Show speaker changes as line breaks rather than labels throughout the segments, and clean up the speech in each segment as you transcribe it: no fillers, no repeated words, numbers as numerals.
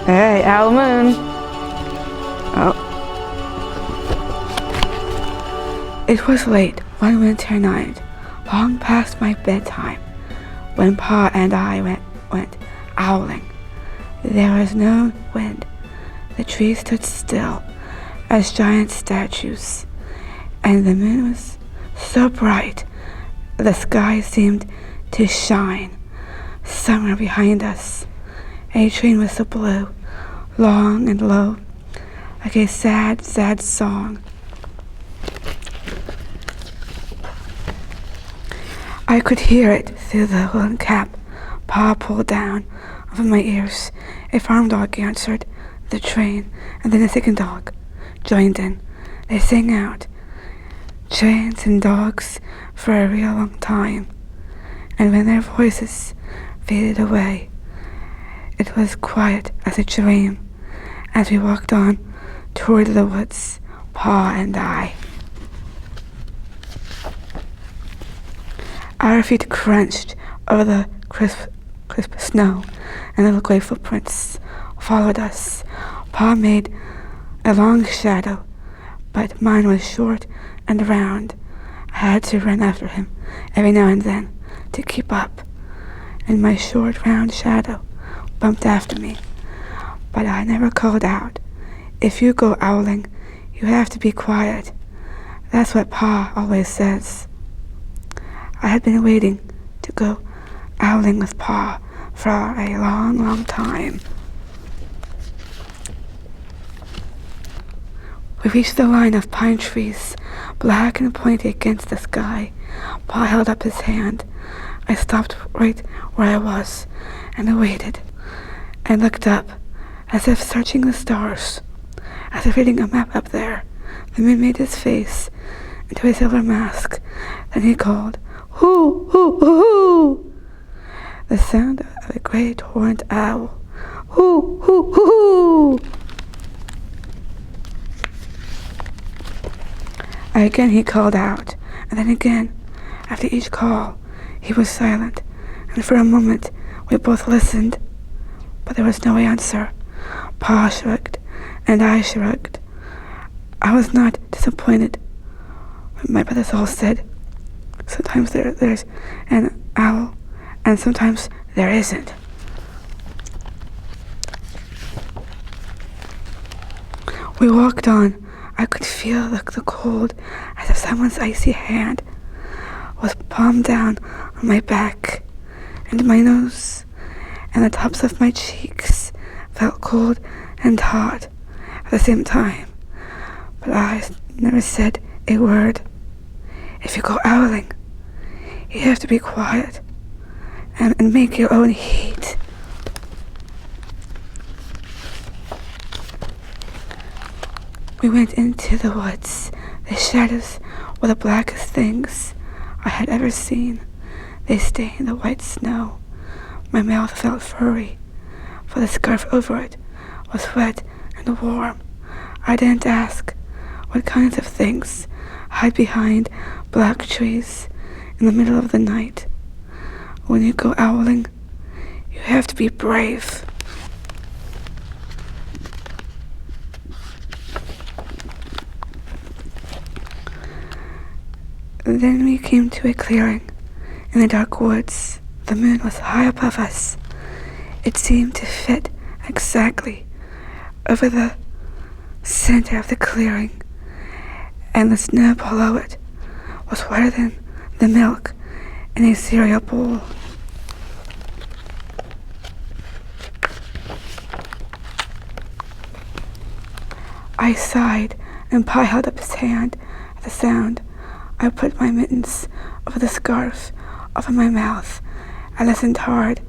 Hey, Owl Moon. Oh. It was late one winter night, long past my bedtime, when Pa and I went owling. There was no wind. The trees stood still as giant statues, and the moon was so bright the sky seemed to shine. Somewhere behind us, a train whistle blew, long and low, like a sad, sad song. I could hear it through the woolen cap Pa pulled down over my ears. A farm dog answered the train, and then a second dog joined in. They sang out, trains and dogs, for a real long time, and when their voices faded away, it was quiet as a dream as we walked on toward the woods, Pa and I. Our feet crunched over the crisp snow, and little gray footprints followed us. Pa made a long shadow, but mine was short and round. I had to run after him every now and then to keep up, and my short round shadow bumped after me. But I never called out. If you go owling, you have to be quiet. That's what Pa always says. I had been waiting to go owling with Pa for a long, long time. We reached the line of pine trees, black and pointy against the sky. Pa held up his hand. I stopped right where I was, and I waited, and looked up, as if searching the stars, as if reading a map up there. The moon made his face into a silver mask. Then he called, "Hoo, hoo, hoo, hoo!" The sound of a great horned owl. "Hoo, hoo, hoo, hoo!" Again he called out, and then again. After each call, he was silent, and for a moment we both listened, but there was no answer. Pa shrugged, and I shrugged. I was not disappointed when my brothers all said, sometimes there's an owl, and sometimes there isn't. We walked on. I could feel the cold, as if someone's icy hand was palmed down on my back, and my nose and the tops of my cheeks felt cold and hot at the same time. But I never said a word. If you go owling, you have to be quiet and make your own heat. We went into the woods. The shadows were the blackest things I had ever seen. They stained the white snow. My mouth felt furry, for the scarf over it was wet and warm. I didn't ask what kinds of things hide behind black trees in the middle of the night. When you go owling, you have to be brave. Then we came to a clearing in the dark woods. The moon was high above us. It seemed to fit exactly over the center of the clearing, and the snow below it was whiter than the milk in a cereal bowl. I sighed, and Pa held up his hand at the sound. I put my mittens over the scarf over my mouth. I listened hard.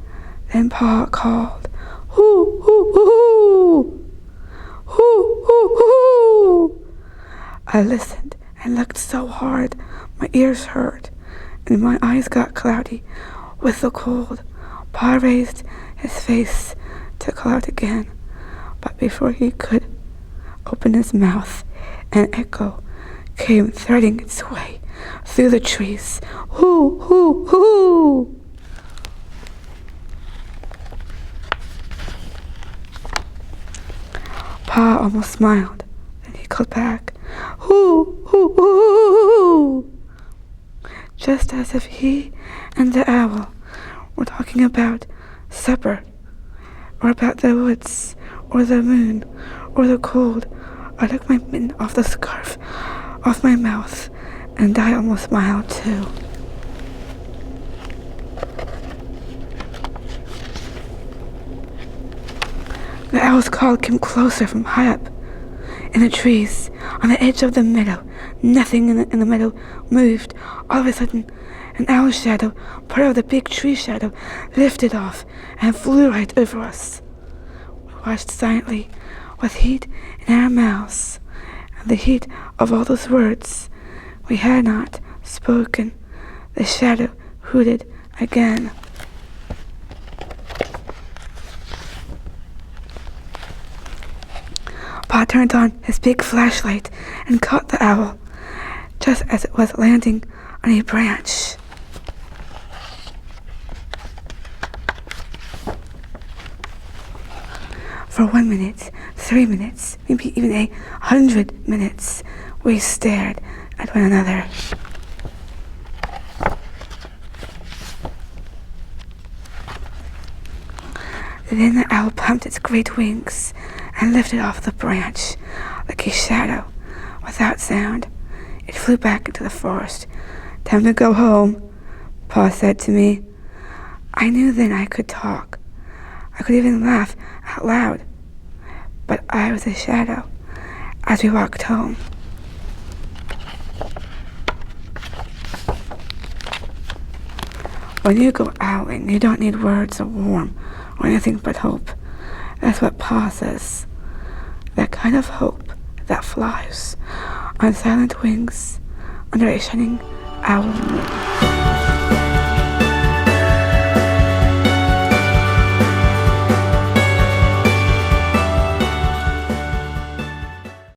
Then Pa called, "Hoo, hoo, hoo, hoo! Hoo, hoo, hoo!" I listened and looked so hard my ears hurt, and my eyes got cloudy with the cold. Pa raised his face to call out again, but before he could open his mouth, an echo came threading its way through the trees. "Hoo, hoo, hoo!" Pa almost smiled. Then he called back, "Hoo, hoo, hoo, hoo," just as if he and the owl were talking about supper, or about the woods, or the moon, or the cold. I took my mitten off the scarf, off my mouth, and I almost smiled too. The owl's call came closer from high up in the trees, on the edge of the meadow. Nothing in the meadow moved. All of a sudden, an owl shadow, part of the big tree shadow, lifted off and flew right over us. We watched silently, with heat in our mouths, and the heat of all those words we had not spoken. The shadow hooted again. Pa turned on his big flashlight and caught the owl, just as it was landing on a branch. For 1 minute, 3 minutes, maybe even 100 minutes, we stared at one another. Then the owl pumped its great wings and lifted off the branch like a shadow without sound. It flew back into the forest. "Time to go home," Pa said to me. I knew then I could talk. I could even laugh out loud. But I was a shadow as we walked home. When you go owling, you don't need words or warmth or anything but hope. That's what Pa says. That kind of hope that flies on silent wings under a shining owl moon.